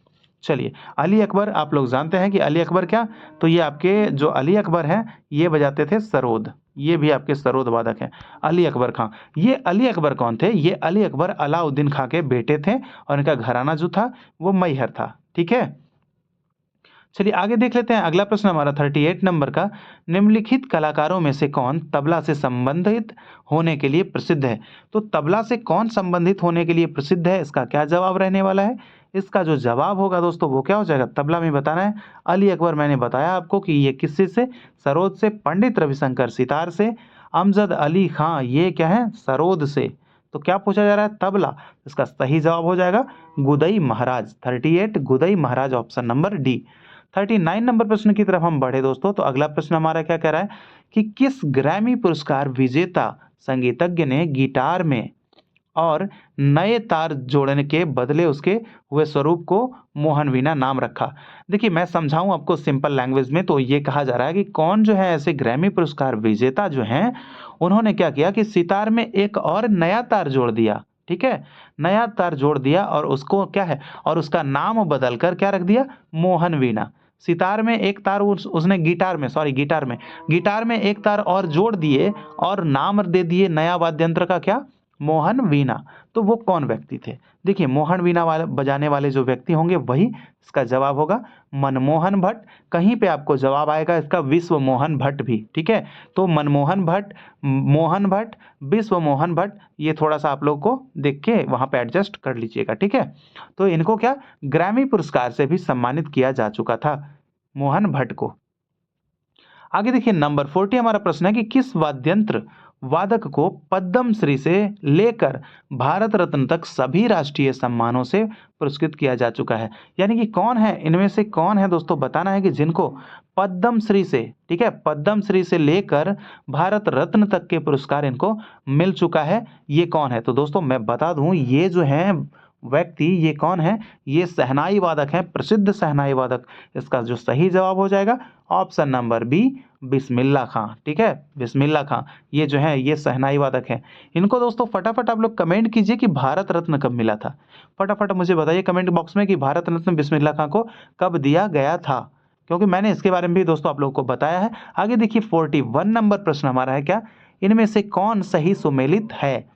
चलिए अली अकबर, आप लोग जानते हैं कि अली अकबर क्या, तो ये आपके जो अली अकबर हैं ये बजाते थे सरोद, ये भी आपके सरोद वादक हैं, अली अकबर खां। ये अली अकबर कौन थे? ये अली अकबर अलाउद्दीन खां के बेटे थे और इनका घराना जो था वो मैहर था। ठीक है, चलिए आगे देख लेते हैं। अगला प्रश्न हमारा 38 नंबर का, निम्नलिखित कलाकारों में से कौन तबला से संबंधित होने के लिए प्रसिद्ध है? तो तबला से कौन संबंधित होने के लिए प्रसिद्ध है, इसका क्या जवाब रहने वाला है? इसका जो जवाब होगा दोस्तों वो क्या हो जाएगा? तबला में बताना है। अली अकबर मैंने बताया आपको कि ये किससे से, सरोद से, पंडित रविशंकर सितार से, अमजद अली खां ये क्या है? सरोद से। तो क्या पूछा जा रहा है? तबला। इसका सही जवाब हो जाएगा गुदई महाराज, 38 गुदई महाराज, ऑप्शन नंबर डी। 39 नंबर प्रश्न की तरफ हम बढ़े दोस्तों, तो अगला प्रश्न हमारा क्या कह रहा है कि किस ग्रैमी पुरस्कार विजेता संगीतज्ञ ने गिटार में और नए तार जोड़ने के बदले उसके हुए स्वरूप को मोहन वीणा नाम रखा? देखिए मैं समझाऊं आपको सिंपल लैंग्वेज में, तो ये कहा जा रहा है कि कौन जो है ऐसे ग्रैमी पुरस्कार विजेता जो हैं, उन्होंने क्या किया कि सितार में एक और नया तार जोड़ दिया। ठीक है, नया तार जोड़ दिया और उसको क्या है, और उसका नाम बदलकर क्या रख दिया? मोहन वीणा। सितार में एक तार उसने गिटार में एक तार और जोड़ दिए और नाम दे दिए नया वाद्य यंत्र का, क्या? मोहन वीणा। तो वो कौन व्यक्ति थे? देखिए मोहन वीणा वाले बजाने वाले जो व्यक्ति होंगे वही इसका जवाब होगा मनमोहन भट्ट। कहीं पे आपको जवाब आएगा इसका विश्व मोहन भट्ट भी। ठीक है, तो मनमोहन भट्ट, मोहन भट्ट, विश्व मोहन भट्ट, ये थोड़ा सा आप लोग को देख के वहां पे एडजस्ट कर लीजिएगा। ठीक है, तो इनको क्या ग्रैमी पुरस्कार से भी सम्मानित किया जा चुका था, मोहन भट्ट को। आगे देखिए नंबर 40 हमारा प्रश्न है कि किस वाद्यंत्र वादक को पद्मश्री से लेकर भारत रत्न तक सभी राष्ट्रीय सम्मानों से पुरस्कृत किया जा चुका है? यानी कि कौन है इनमें से, कौन है दोस्तों, बताना है कि जिनको पद्मश्री से, ठीक है, पद्मश्री से लेकर भारत रत्न तक के पुरस्कार इनको मिल चुका है, ये कौन है? तो दोस्तों मैं बता दूं, ये जो है व्यक्ति ये कौन है? ये शहनाई वादक हैं, प्रसिद्ध शहनाई वादक। इसका जो सही जवाब हो जाएगा ऑप्शन नंबर बी, बिस्मिल्लाह खां। ठीक है, बिस्मिल्लाह खां ये जो है ये शहनाई वादक हैं। इनको दोस्तों फटाफट आप लोग कमेंट कीजिए कि भारत रत्न कब मिला था। फटाफट मुझे बताइए कमेंट बॉक्स में कि भारत रत्न बिस्मिल्लाह खां को कब दिया गया था, क्योंकि मैंने इसके बारे में भी दोस्तों आप लोगों को बताया है। आगे देखिए 41 नंबर प्रश्न हमारा है क्या? इनमें से कौन सही सुमेलित है?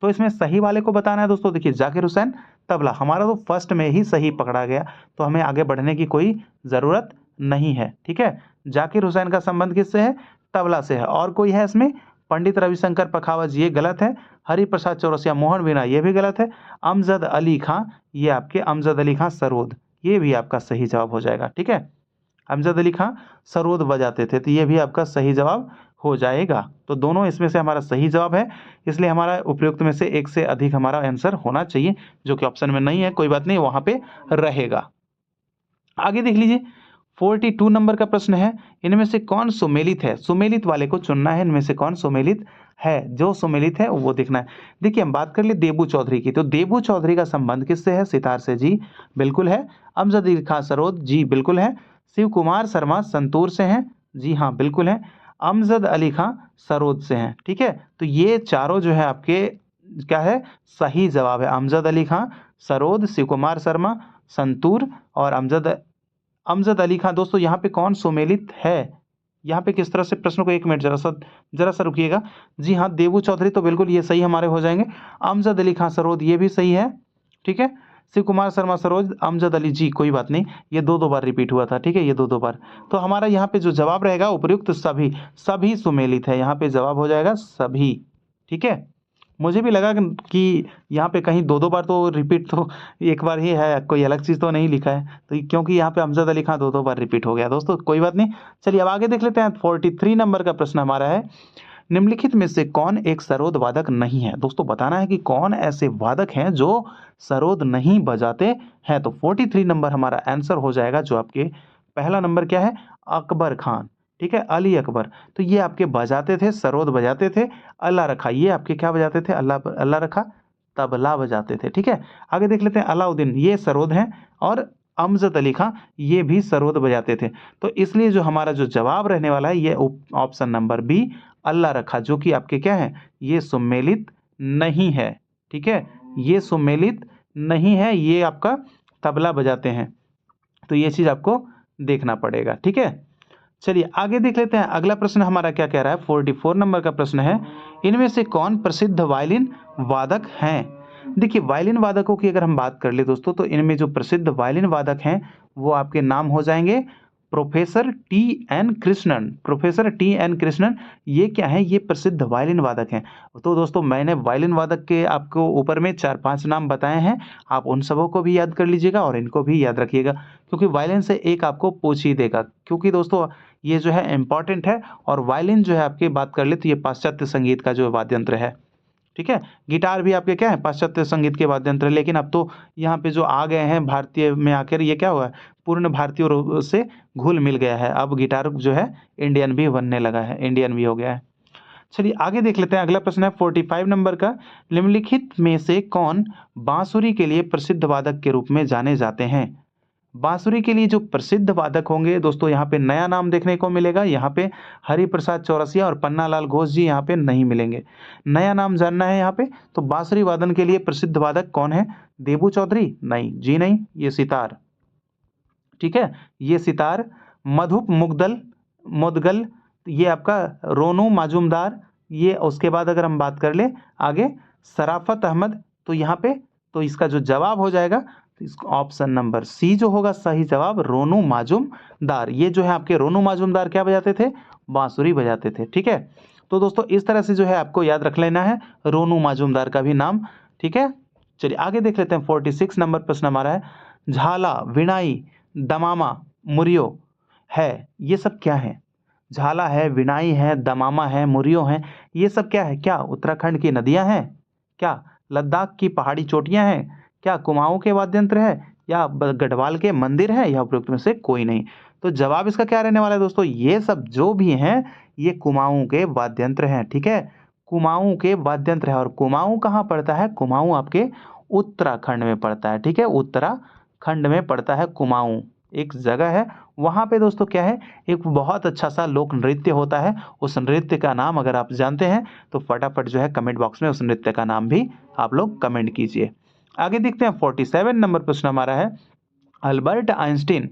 तो इसमें सही वाले को बताना है दोस्तों। देखिए जाकिर हुसैन तबला, हमारा तो फर्स्ट में ही सही पकड़ा गया, तो हमें आगे बढ़ने की कोई ज़रूरत नहीं है। ठीक है, जाकिर हुसैन का संबंध किससे है? तबला से है। और कोई है इसमें? पंडित रविशंकर पखावज, ये गलत है। हरिप्रसाद चौरसिया मोहन वीणा, ये भी गलत है। अमजद अली खां, ये आपके अमजद अली खां सरोद, ये भी आपका सही जवाब हो जाएगा। ठीक है, अमजद अली खां सरोद बजाते थे, तो ये भी आपका सही जवाब हो जाएगा। तो दोनों इसमें से हमारा सही जवाब है, इसलिए हमारा उपयुक्त में से एक से अधिक हमारा आंसर होना चाहिए, जो कि ऑप्शन में नहीं है, कोई बात नहीं, वहाँ पे रहेगा। आगे देख लीजिए 42 नंबर का प्रश्न है, इनमें से कौन सुमेलित है? सुमेलित वाले को चुनना है, इनमें से कौन सुमेलित है? जो सुमेलित है वो देखना है। देखिए हम बात कर ले देबू चौधरी की, तो देबू चौधरी का संबंध किससे है? सितार से, जी बिल्कुल है। अमजद अली खां सरोद, जी बिल्कुल है। शिव कुमार शर्मा संतूर से हैं, जी हाँ बिल्कुल है। अमजद अली खां सरोद से हैं। ठीक है, तो ये चारों जो है आपके क्या है? सही जवाब है। अमजद अली खां सरोद, शिव कुमार शर्मा संतूर और अमजद अली खां। दोस्तों यहाँ पे कौन सुमेलित है? यहाँ पे किस तरह से प्रश्न को, एक मिनट जरा सा रुकिएगा। जी हाँ, देबू चौधरी तो बिल्कुल ये सही हमारे हो जाएंगे। अमजद अली खां सरोद ये भी सही है। ठीक है, शिव कुमार शर्मा सरोज, अमजद अली, जी कोई बात नहीं, ये दो बार रिपीट हुआ था। ठीक है, ये दो बार। तो हमारा यहाँ पे जो जवाब रहेगा उपयुक्त सभी, सभी सुमेलित है, यहाँ पे जवाब हो जाएगा सभी। ठीक है, मुझे भी लगा कि यहाँ पे कहीं दो बार तो रिपीट, तो एक बार ही है, कोई अलग चीज़ तो नहीं लिखा है, तो क्योंकि यहाँ पे अमजद अली खां दो बार रिपीट हो गया दोस्तों, कोई बात नहीं। चलिए अब आगे देख लेते हैं। 43 नंबर का प्रश्न हमारा है, निम्नलिखित में से कौन एक सरोद वादक नहीं है? दोस्तों बताना है कि कौन ऐसे वादक हैं जो सरोद नहीं बजाते हैं। तो 43 नंबर हमारा आंसर हो जाएगा, जो आपके पहला नंबर क्या है? अकबर खान। ठीक है, अली अकबर, तो ये आपके बजाते थे, सरोद बजाते थे। अल्लाह रखा, ये आपके क्या बजाते थे? अल्लाह रखा तबला बजाते थे। ठीक है, आगे देख लेते हैं। अलाउद्दीन ये सरोद हैं, और अमजद अली खां ये भी सरोद बजाते थे। तो इसलिए जो हमारा जो जवाब रहने वाला है ये ऑप्शन नंबर बी, अल्लाह रखा, जो कि आपके क्या है? ये सुमेलित नहीं है। ठीक है, ये सुमेलित नहीं है, ये आपका तबला बजाते हैं, तो ये चीज़ आपको देखना पड़ेगा। ठीक है, चलिए आगे देख लेते हैं। अगला प्रश्न हमारा क्या कह रहा है? 44 नंबर का प्रश्न है, इनमें से कौन प्रसिद्ध वायलिन वादक हैं? देखिए वायलिन वादकों की अगर हम बात कर ले दोस्तों, तो इनमें जो प्रसिद्ध वायलिन वादक हैं वो आपके नाम हो जाएंगे professor T N Krishnan. Professor T N Krishnan ये क्या है? ये प्रसिद्ध वायलिन वादक हैं। तो दोस्तों मैंने वायलिन वादक के आपको ऊपर में 4-5 नाम बताए हैं, आप उन सबों को भी याद कर लीजिएगा और इनको भी याद रखिएगा, क्योंकि वायलिन से एक आपको पूछ ही देगा, क्योंकि दोस्तों ये जो है इम्पॉर्टेंट है। और वायलिन जो है आपकी बात कर ले तो ये पाश्चात्य संगीत का जो वाद्य यंत्र है। ठीक है, गिटार भी आपके क्या है? पाश्चात्य संगीत के वाद्य यंत्र, लेकिन अब तो यहाँ पे जो आ गए हैं भारतीय में आकर, ये क्या हुआ है? पूर्ण भारतीय रूप से घुल मिल गया है। अब गिटार जो है इंडियन भी बनने लगा है, इंडियन भी हो गया है। चलिए आगे देख लेते हैं। अगला प्रश्न है 45 नंबर का, निम्नलिखित में से कौन बांसुरी के लिए प्रसिद्ध वादक के रूप में जाने जाते हैं? बांसुरी के लिए जो प्रसिद्ध वादक होंगे दोस्तों, यहाँ पे नया नाम देखने को मिलेगा। यहाँ पे हरिप्रसाद चौरसिया और पन्नालाल घोष जी यहाँ पे नहीं मिलेंगे। नया नाम जानना है यहाँ पे, तो बांसुरी वादन के लिए प्रसिद्ध वादक कौन है? देबू चौधरी? नहीं जी नहीं, ये सितार। ठीक है, ये सितार। मधुप मुगदल मुदगल, ये आपका रोनू माजूमदार। ये उसके बाद अगर हम बात कर ले आगे शराफत अहमद, तो यहाँ पे तो इसका जो जवाब हो जाएगा, तो इसको ऑप्शन नंबर सी जो होगा सही जवाब, रोनू माजूमदार। ये जो है आपके रोनू माजूमदार क्या बजाते थे? बांसुरी बजाते थे। ठीक है, तो दोस्तों इस तरह से जो है आपको याद रख लेना है रोनू माजूमदार का भी नाम। ठीक है, चलिए आगे देख लेते हैं। 46 नंबर प्रश्न हमारा है, झाला, विनाई, दमामा, मुरियो है, ये सब क्या है? झाला है, विनाई है, दमामा है, मुरियो है, ये सब क्या है? क्या उत्तराखंड की नदियां हैं? क्या लद्दाख की पहाड़ी चोटियां हैं? क्या कुमाऊं के वाद्य यंत्र है? या गढ़वाल के मंदिर है? या उपयुक्त में से कोई नहीं? तो जवाब इसका क्या रहने वाला है दोस्तों? ये सब जो भी हैं ये कुमाऊं के वाद्य यंत्र हैं। ठीक है, कुमाऊं के वाद्य यंत्र है। और कुमाऊं कहाँ पड़ता है? कुमाऊं आपके उत्तराखंड में पड़ता है, ठीक है, उत्तराखंड में पड़ता है। कुमाऊं एक जगह है, वहाँ पे दोस्तों क्या है, एक बहुत अच्छा सा लोक नृत्य होता है। उस नृत्य का नाम अगर आप जानते हैं तो फटाफट जो है कमेंट बॉक्स में उस नृत्य का नाम भी आप लोग कमेंट कीजिए। आगे देखते हैं 47 नंबर प्रश्न हमारा है, अल्बर्ट आइंस्टीन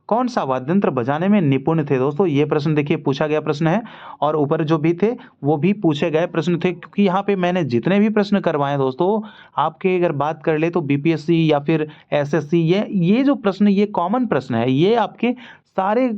कौन सा वाद्य यंत्र बजाने में निपुण थे। दोस्तों ये प्रश्न देखिए पूछा गया प्रश्न है, और ऊपर जो भी थे वो भी पूछे गए प्रश्न थे, क्योंकि यहाँ पे मैंने जितने भी प्रश्न करवाए दोस्तों, आपके अगर बात कर ले तो बीपीएससी या फिर एसएससी, ये जो प्रश्न, ये कॉमन प्रश्न है, ये आपके सारे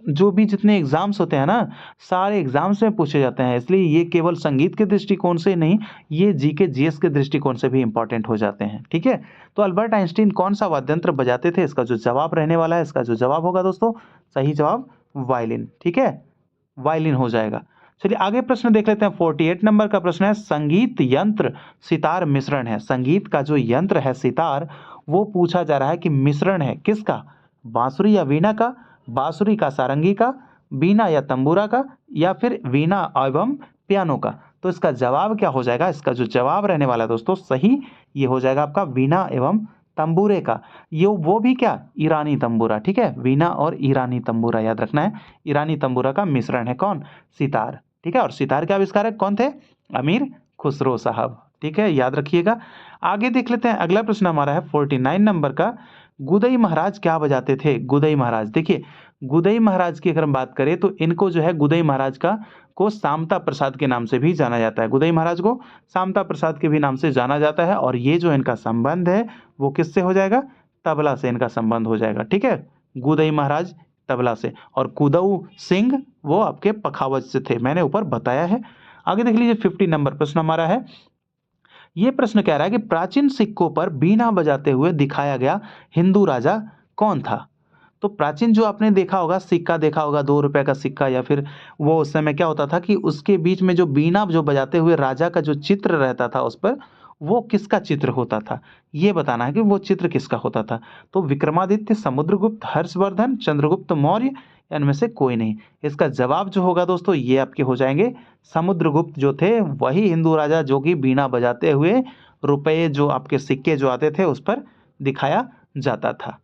जो भी जितने एग्जाम्स होते हैं ना, सारे एग्जाम्स में पूछे जाते हैं। इसलिए ये केवल संगीत के दृष्टिकोण से नहीं, ये जीके जीएस के दृष्टिकोण से भी इंपॉर्टेंट हो जाते हैं, ठीक है। तो अल्बर्ट आइंस्टीन कौन सा वाद्य यंत्र बजाते थे, इसका जो जवाब रहने वाला है, इसका जो जवाब होगा दोस्तों, सही जवाब वायलिन, ठीक है, वायलिन हो जाएगा। चलिए आगे प्रश्न देख लेते हैं। 48 नंबर का प्रश्न है, संगीत यंत्र सितार मिश्रण है। संगीत का जो यंत्र है सितार, वो पूछा जा रहा है कि मिश्रण है किसका, बांसुरी या वीणा का, बांसुरी का सारंगी का, बीना या तंबूरा का, या फिर वीणा एवं पियानो का। तो इसका जवाब क्या हो जाएगा, इसका जो जवाब रहने वाला है दोस्तों सही, ये हो जाएगा आपका वीणा एवं तंबूरे का। ये वो भी क्या, ईरानी तंबूरा, ठीक है, वीणा और ईरानी तंबूरा याद रखना है। ईरानी तंबूरा का मिश्रण है कौन, सितार, ठीक है। और सितार के आविष्कारक कौन थे, अमीर खुसरो साहब, ठीक है, याद रखिएगा। आगे देख लेते हैं, अगला प्रश्न हमारा है 49 नंबर का, गुदई महाराज क्या बजाते थे। गुदई महाराज, देखिए गुदई महाराज की अगर हम बात करें तो इनको जो है गुदई महाराज का को सामता प्रसाद के नाम से भी जाना जाता है। गुदई महाराज को सामता प्रसाद के भी नाम से जाना जाता है, और ये जो इनका संबंध है वो किससे हो जाएगा, तबला से इनका संबंध हो जाएगा, ठीक है। गुदई महाराज तबला से, और कुदऊ सिंह वो आपके पखावज से थे, मैंने ऊपर बताया है। आगे देख लीजिए 50 नंबर प्रश्न हमारा है, ये प्रश्न कह रहा है कि प्राचीन सिक्कों पर बीना बजाते हुए दिखाया गया हिंदू राजा कौन था। तो प्राचीन जो आपने देखा होगा, सिक्का देखा होगा, 2 रुपए का सिक्का, या फिर वो उस समय क्या होता था कि उसके बीच में जो बीना जो बजाते हुए राजा का जो चित्र रहता था उस पर, वो किसका चित्र होता था, ये बताना है कि वो चित्र किसका होता था। तो विक्रमादित्य, समुद्रगुप्त, हर्षवर्धन, चंद्रगुप्त मौर्य, या इनमें से कोई नहीं। इसका जवाब जो होगा दोस्तों ये आपके हो जाएंगे समुद्रगुप्त जो थे, वही हिंदू राजा जो कि बीना बजाते हुए रुपए जो आपके सिक्के जो आते थे उस पर दिखाया जाता था।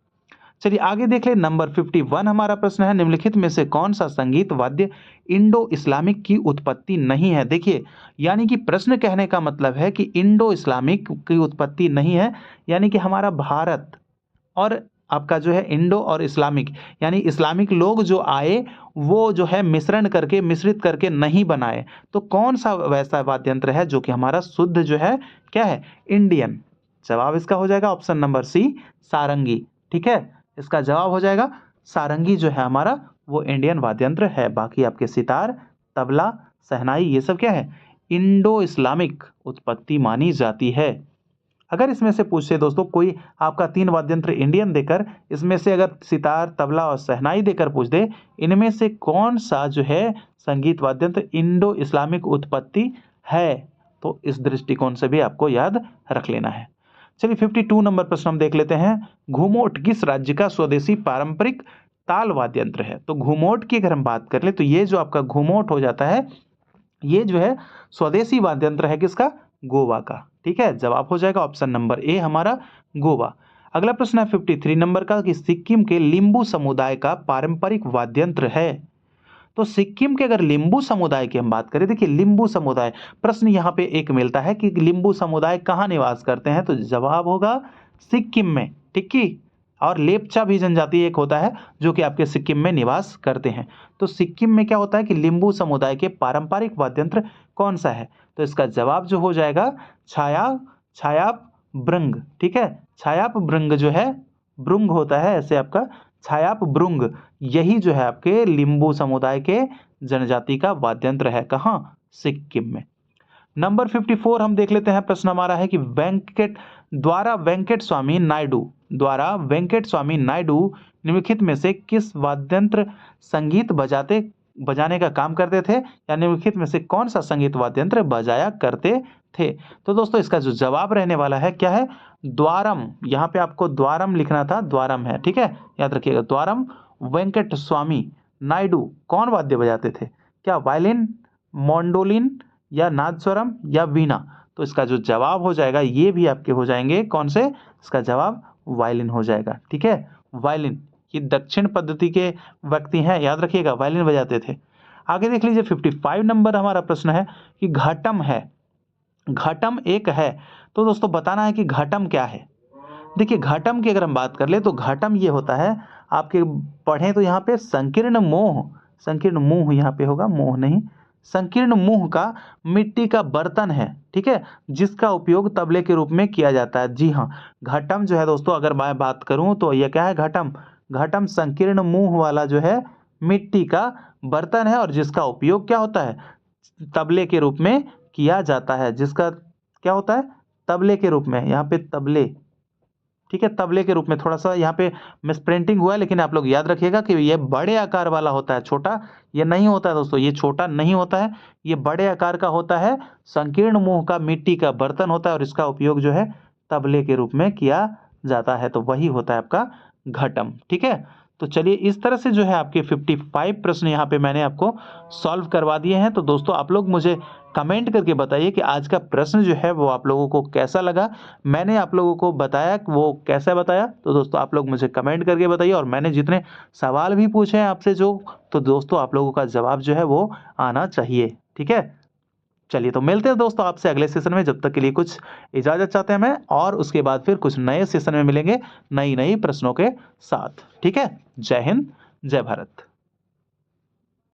चलिए आगे देख ले, नंबर 51 हमारा प्रश्न है, निम्नलिखित में से कौन सा संगीत वाद्य इंडो इस्लामिक की उत्पत्ति नहीं है। देखिए यानी कि प्रश्न कहने का मतलब है कि इंडो इस्लामिक की उत्पत्ति नहीं है, यानी कि हमारा भारत और आपका जो है इंडो और इस्लामिक, यानी इस्लामिक लोग जो आए वो जो है मिश्रण करके, मिश्रित करके नहीं बनाए। तो कौन सा वैसा वाद्य यंत्र है जो कि हमारा शुद्ध जो है क्या है, इंडियन। जवाब इसका हो जाएगा ऑप्शन नंबर सी, सारंगी, ठीक है। इसका जवाब हो जाएगा सारंगी जो है हमारा वो इंडियन वाद्य यंत्र है। बाकी आपके सितार, तबला, शहनाई, ये सब क्या है, इंडो इस्लामिक उत्पत्ति मानी जाती है। अगर इसमें से पूछे दोस्तों कोई आपका 3 वाद्य यंत्र इंडियन देकर, इसमें से अगर सितार, तबला और शहनाई देकर पूछ दे, इनमें से कौन सा जो है संगीत वाद्य यंत्र इंडो इस्लामिक उत्पत्ति है, तो इस दृष्टिकोण से भी आपको याद रख लेना है। चलिए 52 नंबर प्रश्न हम देख लेते हैं, घुमोट किस राज्य का स्वदेशी पारंपरिक ताल वाद्य यंत्र है। तो घुमोट की अगर हम बात कर ले तो ये जो आपका घुमोट हो जाता है, ये जो है स्वदेशी वाद्य यंत्र है किसका, गोवा का, ठीक है। जवाब हो जाएगा ऑप्शन नंबर ए हमारा गोवा। अगला प्रश्न है 53 नंबर का, कि सिक्किम के लिंबू समुदाय का पारंपरिक वाद्य यंत्र है। तो सिक्किम के अगर लिंबू समुदाय की हम बात करें, देखिए लिंबू समुदाय, प्रश्न यहाँ पे एक मिलता है कि लिंबू समुदाय कहाँ निवास करते हैं, तो जवाब होगा सिक्किम में, ठीक की। और लेपचा भी जनजाति एक होता है जो कि आपके सिक्किम में निवास करते हैं। तो सिक्किम में क्या होता है कि लिंबू समुदाय के पारंपरिक वाद्य यंत्र कौन सा है, तो इसका जवाब जो हो जाएगा छायाप ब्रंग, ठीक है। छायाप ब्रंग जो है, ब्रुंग होता है ऐसे आपका, छायाप ब्रुंग, यही जो है आपके लिंबू समुदाय के जनजाति का वाद्य यंत्र है, कहाँ, सिक्किम में। नंबर 54 हम देख लेते हैं, प्रश्न हमारा है कि वेंकट स्वामी नायडू निम्नलिखित में से किस वाद्य यंत्र संगीत बजाने का काम करते थे, या निम्नलिखित में से कौन सा संगीत वाद्य यंत्र बजाया करते थे। तो दोस्तों इसका जो जवाब रहने वाला है क्या है, द्वारम। यहाँ पे आपको द्वारम लिखना था, द्वारम है, ठीक है, याद रखिएगा द्वारम। वेंकट स्वामी नायडू कौन वाद्य बजाते थे, क्या वायलिन, मोंडोलिन, या नादस्वरम, या वीणा। तो तो इसका जो जवाब हो जाएगा ये भी आपके हो जाएंगे कौन से, इसका जवाब वायलिन हो जाएगा। ठीक है, वायलिन, ये दक्षिण पद्धति के व्यक्ति हैं, याद रखिएगा, वायलिन बजाते थे। आगे देख लीजिए 55 नंबर हमारा प्रश्न है कि घटम है, घटम एक है, तो दोस्तों बताना है कि घटम क्या है। देखिए घटम की अगर हम बात कर ले तो घटम ये होता है, आपके पढ़ें तो यहाँ पे संकीर्ण मोह, संकीर्ण मुंह यहाँ पे होगा, मोह नहीं, संकीर्ण मुंह का मिट्टी का बर्तन है। ठीक है, जिसका उपयोग तबले के रूप में किया जाता है। जी हाँ, घटम जो है दोस्तों अगर मैं बात करूं तो यह क्या है, घटम, घटम संकीर्ण मुंह वाला जो है मिट्टी का बर्तन है और जिसका उपयोग क्या होता है, तबले के रूप में किया जाता है। जिसका क्या होता है, तबले के रूप में, यहाँ पे तबले, ठीक है, तबले के रूप में। थोड़ा सा यहाँ पे मिसप्रिंटिंग हुआ है, लेकिन आप लोग याद रखिएगा कि ये बड़े आकार वाला होता है, छोटा ये नहीं होता है दोस्तों, ये छोटा नहीं होता है, ये बड़े आकार का होता है, संकीर्ण मुंह का मिट्टी का बर्तन होता है और इसका उपयोग जो है तबले के रूप में किया जाता है, तो वही होता है आपका घटम। ठीक है, तो चलिए इस तरह से जो है आपके 55 प्रश्न यहाँ पे मैंने आपको सॉल्व करवा दिए हैं। तो दोस्तों आप लोग मुझे कमेंट करके बताइए कि आज का प्रश्न जो है वो आप लोगों को कैसा लगा, मैंने आप लोगों को बताया वो कैसा बताया। तो दोस्तों आप लोग मुझे कमेंट करके बताइए, और मैंने जितने सवाल भी पूछे हैं आपसे जो, तो दोस्तों आप लोगों का जवाब जो है वो आना चाहिए। ठीक है, चलिए तो मिलते हैं दोस्तों आपसे अगले सेशन में। जब तक के लिए कुछ इजाज़त चाहते हैं मैं, और उसके बाद फिर कुछ नए सेशन में मिलेंगे नई नई प्रश्नों के साथ। ठीक है, जय हिंद, जय भारत।